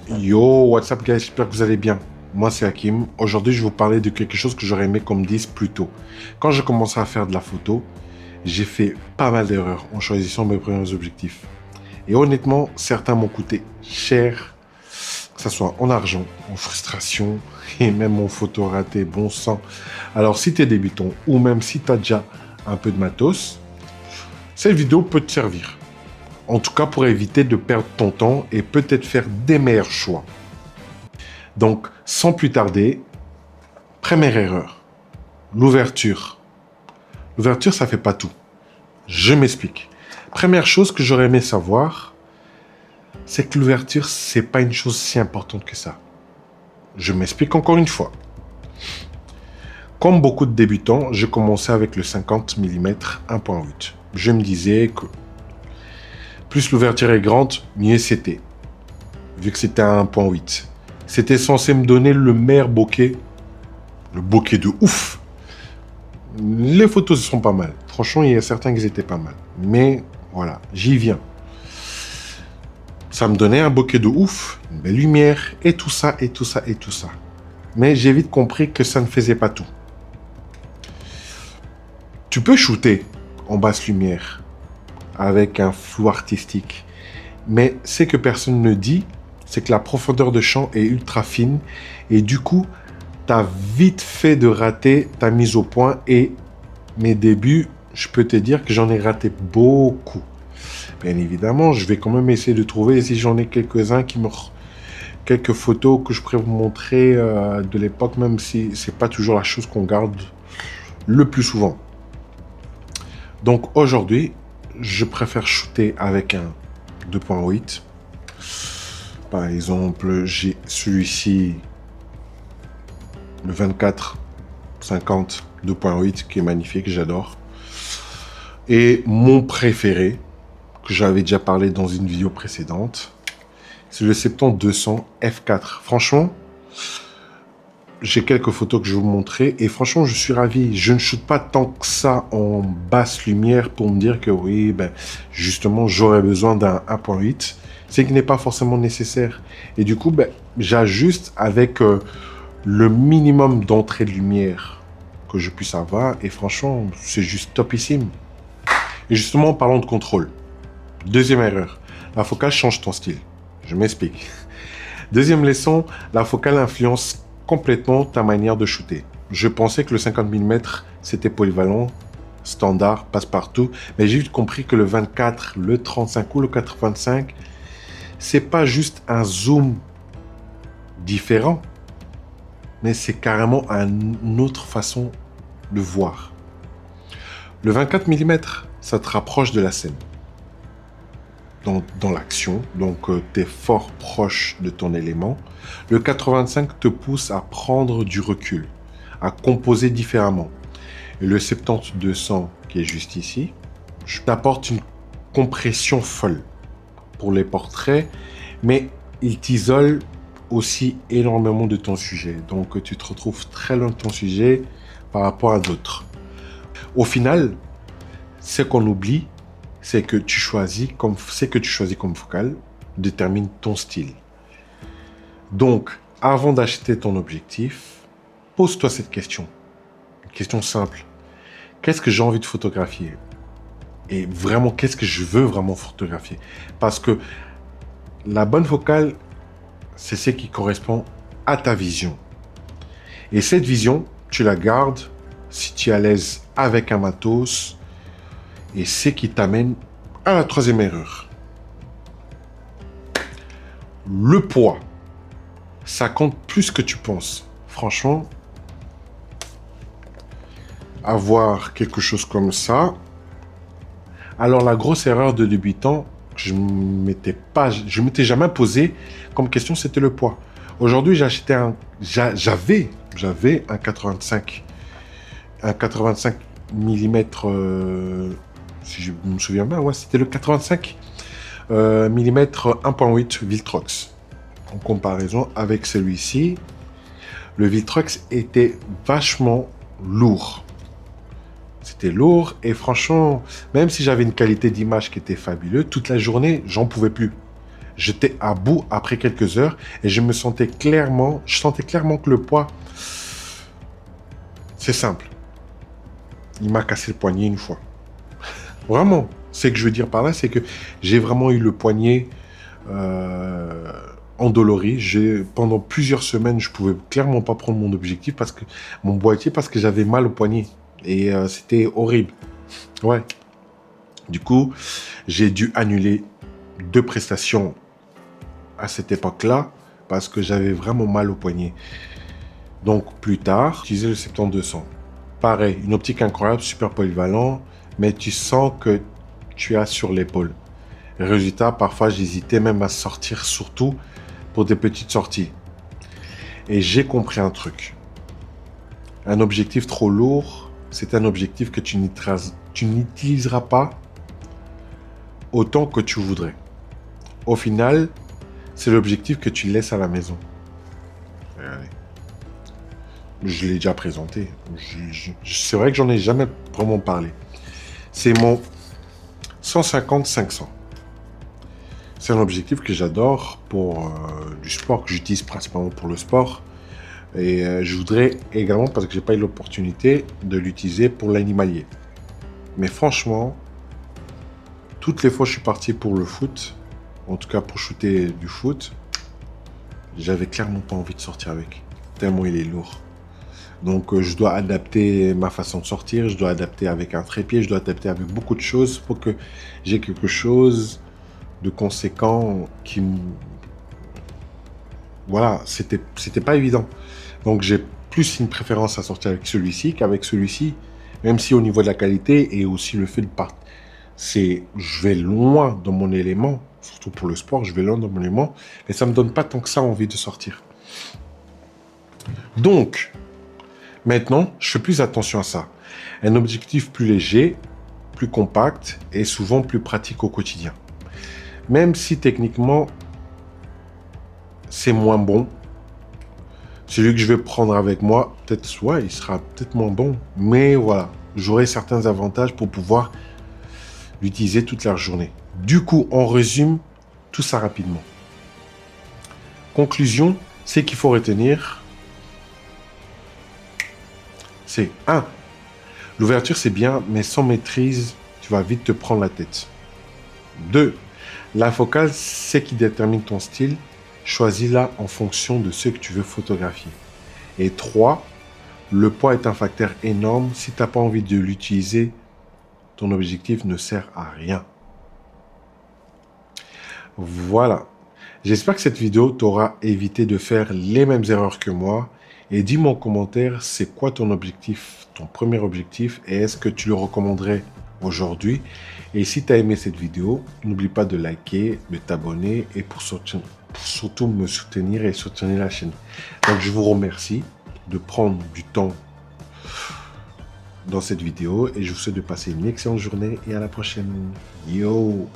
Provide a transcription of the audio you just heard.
Yo, what's up guys, j'espère que vous allez bien. Moi c'est Hakim. Aujourd'hui je vais vous parler de quelque chose que j'aurais aimé qu'on me dise plus tôt. Quand j'ai commencé à faire de la photo, j'ai fait pas mal d'erreurs en choisissant mes premiers objectifs. Et honnêtement, certains m'ont coûté cher, que ce soit en argent, en frustration et même en photo ratée, bon sang. Alors si tu es débutant ou même si tu as déjà un peu de matos, cette vidéo peut te servir. En tout cas, pour éviter de perdre ton temps et peut-être faire des meilleurs choix. Donc, sans plus tarder, première erreur, l'ouverture. L'ouverture, ça fait pas tout. Je m'explique. Première chose que j'aurais aimé savoir, c'est que l'ouverture, c'est pas une chose si importante que ça. Je m'explique encore une fois. Comme beaucoup de débutants, je commençais avec le 50 mm 1.8. Je me disais que plus l'ouverture est grande, mieux c'était. Vu que c'était à 1.8. C'était censé me donner le meilleur bokeh. Le bokeh de ouf. Les photos sont pas mal. Franchement, il y a certains qui étaient pas mal. Mais voilà, j'y viens. Ça me donnait un bokeh de ouf, une belle lumière, et tout ça, et tout ça, et tout ça. Mais j'ai vite compris que ça ne faisait pas tout. Tu peux shooter en basse lumière avec un flou artistique. Mais ce que personne ne dit, c'est que la profondeur de champ est ultra fine et du coup, tu as vite fait de rater ta mise au point et mes débuts, je peux te dire que j'en ai raté beaucoup. Bien évidemment, je vais quand même essayer de trouver, si j'en ai quelques-uns quelques photos que je pourrais vous montrer de l'époque, même si c'est pas toujours la chose qu'on garde le plus souvent. Donc aujourd'hui, je préfère shooter avec un 2.8. Par exemple, j'ai celui-ci, le 24-50 2.8, qui est magnifique, j'adore. Et mon préféré, que j'avais déjà parlé dans une vidéo précédente, c'est le 70-200 f4. Franchement, j'ai quelques photos que je vais vous montrer et franchement, je suis ravi. Je ne shoote pas tant que ça en basse lumière pour me dire que oui, ben, justement, j'aurais besoin d'un 1.8. C'est qui n'est pas forcément nécessaire. Et du coup, ben, j'ajuste avec le minimum d'entrée de lumière que je puisse avoir. Et franchement, c'est juste topissime. Et justement, parlons de contrôle. Deuxième erreur, la focale change ton style. Je m'explique. Deuxième leçon, la focale influence complètement ta manière de shooter. Je pensais que le 50 mm, c'était polyvalent, standard, passe-partout, mais j'ai vite compris que le 24, le 35 ou le 85, c'est pas juste un zoom différent, mais c'est carrément une autre façon de voir. Le 24 mm, ça te rapproche de la scène. Dans l'action, donc tu es fort proche de ton élément. Le 85 te pousse à prendre du recul, à composer différemment. Et le 70-200, qui est juste ici, je t'apporte une compression folle pour les portraits, mais il t'isole aussi énormément de ton sujet. Donc tu te retrouves très loin de ton sujet par rapport à d'autres. Au final, ce qu'on oublie, c'est que tu choisis comme focale détermine ton style. Donc, avant d'acheter ton objectif, pose-toi cette question. Une question simple. Qu'est-ce que j'ai envie de photographier? Et vraiment, qu'est-ce que je veux vraiment photographier? Parce que la bonne focale, c'est ce qui correspond à ta vision. Et cette vision, tu la gardes si tu es à l'aise avec un matos. Et c'est qui t'amène à la troisième erreur. Le poids. Ça compte plus que tu penses. Franchement, avoir quelque chose comme ça. Alors la grosse erreur de débutant, je m'étais jamais posé comme question, c'était le poids. Aujourd'hui, j'avais un 85 mm. Si je me souviens bien, ouais, c'était le 85 mm 1.8 Viltrox. En comparaison avec celui-ci, le Viltrox était vachement lourd. C'était lourd et franchement, même si j'avais une qualité d'image qui était fabuleuse, toute la journée, j'en pouvais plus. J'étais à bout après quelques heures et je sentais clairement que le poids, c'est simple. Il m'a cassé le poignet une fois. Vraiment. Ce que je veux dire par là, c'est que j'ai vraiment eu le poignet endolori. Pendant plusieurs semaines, je pouvais clairement pas prendre mon boîtier parce que j'avais mal au poignet. Et c'était horrible. Ouais. Du coup, j'ai dû annuler 2 prestations à cette époque-là parce que j'avais vraiment mal au poignet. Donc, plus tard, j'utilisais le 70-200. Pareil, une optique incroyable, super polyvalent, mais tu sens que tu as sur l'épaule. Résultat, parfois, j'hésitais même à sortir, surtout pour des petites sorties. Et j'ai compris un truc. Un objectif trop lourd, c'est un objectif que tu n'utiliseras pas autant que tu voudrais. Au final, c'est l'objectif que tu laisses à la maison. Regardez. Je l'ai déjà présenté. C'est vrai que j'en ai jamais vraiment parlé. C'est mon 150-500. C'est un objectif que j'adore pour du sport, que j'utilise principalement pour le sport. Et je voudrais également, parce que j'ai pas eu l'opportunité de l'utiliser pour l'animalier. Mais franchement, toutes les fois que je suis parti pour le foot, en tout cas pour shooter du foot, j'avais clairement pas envie de sortir avec. Tellement il est lourd. Donc je dois adapter ma façon de sortir, je dois adapter avec un trépied, je dois adapter avec beaucoup de choses pour que j'ai quelque chose de conséquent qui me... Voilà, c'était pas évident. Donc j'ai plus une préférence à sortir avec celui-ci qu'avec celui-ci, même si au niveau de la qualité et aussi le fait de partir, je vais loin dans mon élément, surtout pour le sport, je vais loin dans mon élément, et ça me donne pas tant que ça envie de sortir. Donc, maintenant, je fais plus attention à ça. Un objectif plus léger, plus compact et souvent plus pratique au quotidien. Même si techniquement, c'est moins bon, celui que je vais prendre avec moi, peut-être, ouais, il sera peut-être moins bon, mais voilà, j'aurai certains avantages pour pouvoir l'utiliser toute la journée. Du coup, on résume tout ça rapidement. Conclusion, c'est qu'il faut retenir, c'est 1. L'ouverture, c'est bien, mais sans maîtrise, tu vas vite te prendre la tête. 2. La focale, c'est qui détermine ton style. Choisis-la en fonction de ce que tu veux photographier. Et 3. Le poids est un facteur énorme. Si tu n'as pas envie de l'utiliser, ton objectif ne sert à rien. Voilà. J'espère que cette vidéo t'aura évité de faire les mêmes erreurs que moi. Et dis-moi en commentaire, c'est quoi ton objectif, ton premier objectif, et est-ce que tu le recommanderais aujourd'hui? Et si tu as aimé cette vidéo, n'oublie pas de liker, de t'abonner et pour surtout me soutenir et soutenir la chaîne. Donc je vous remercie de prendre du temps dans cette vidéo et je vous souhaite de passer une excellente journée et à la prochaine. Yo!